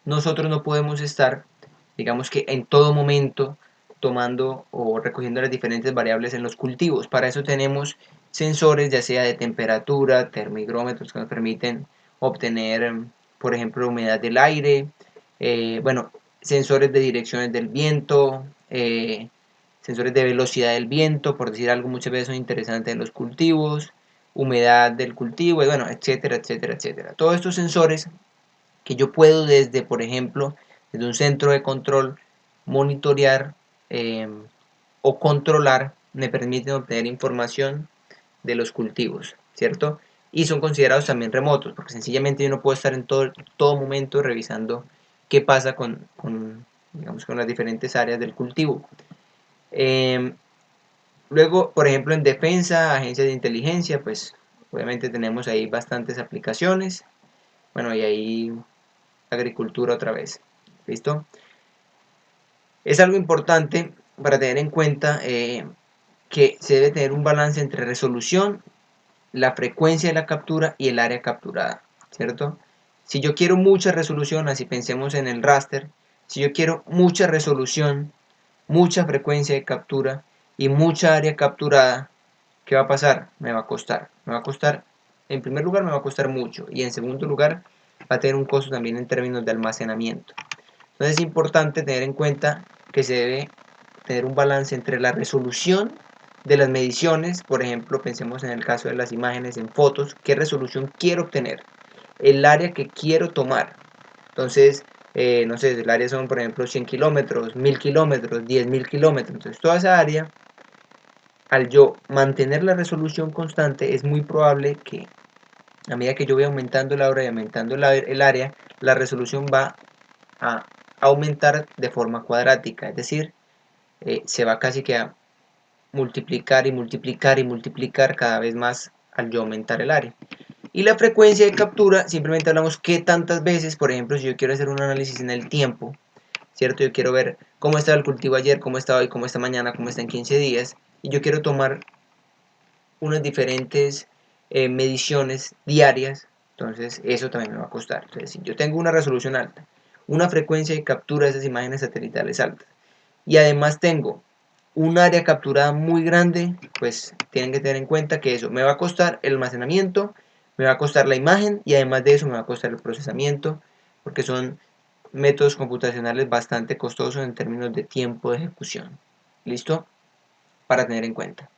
nosotros no podemos estar, digamos que en todo momento, tomando o recogiendo las diferentes variables en los cultivos. Para eso tenemos sensores, ya sea de temperatura, termigrómetros que nos permiten obtener, por ejemplo, la humedad del aire, bueno, sensores de direcciones del viento, sensores de velocidad del viento, por decir algo, muchas veces son interesantes en los cultivos, humedad del cultivo, y bueno, etcétera, etcétera, etcétera. Todos estos sensores que yo puedo desde, por ejemplo, desde un centro de control, monitorear eh, o controlar, me permiten obtener información de los cultivos, ¿cierto? Y son considerados también remotos, porque sencillamente yo no puedo estar en todo momento revisando qué pasa digamos, con las diferentes áreas del cultivo. Eh, Luego, por ejemplo, en defensa, agencias de inteligencia, pues obviamente tenemos ahí bastantes aplicaciones. Bueno, y ahí agricultura otra vez. ¿Listo? Es algo importante para tener en cuenta que se debe tener un balance entre resolución, la frecuencia de la captura y el área capturada, ¿cierto? Si yo quiero mucha resolución, así pensemos en el raster, si yo quiero mucha resolución, mucha frecuencia de captura y mucha área capturada, ¿qué va a pasar? Me va a costar. Me va a costar, en primer lugar, me va a costar mucho y en segundo lugar, va a tener un costo también en términos de almacenamiento. Entonces es importante tener en cuenta que se debe tener un balance entre la resolución de las mediciones, por ejemplo, pensemos en el caso de las imágenes en fotos, qué resolución quiero obtener, el área que quiero tomar. Entonces, no sé, el área son, por ejemplo, 100 kilómetros, 1000 kilómetros, 10.000 kilómetros. Entonces, toda esa área, al yo mantener la resolución constante, es muy probable que a medida que yo voy aumentando la hora y aumentando el área, la resolución va a aumentar de forma cuadrática, es decir, se va casi que a multiplicar y multiplicar y multiplicar cada vez más al yo aumentar el área. Y la frecuencia de captura, simplemente hablamos qué tantas veces, por ejemplo, si yo quiero hacer un análisis en el tiempo, ¿cierto? Yo quiero ver cómo estaba el cultivo ayer, cómo está hoy, cómo está mañana, cómo está en 15 días, y yo quiero tomar unas diferentes mediciones diarias, entonces eso también me va a costar. Entonces, si yo tengo una resolución alta, una frecuencia de captura de esas imágenes satelitales altas, y además tengo un área capturada muy grande, pues tienen que tener en cuenta que eso me va a costar el almacenamiento, me va a costar la imagen y además de eso me va a costar el procesamiento, porque son métodos computacionales bastante costosos en términos de tiempo de ejecución. ¿Listo? Para tener en cuenta.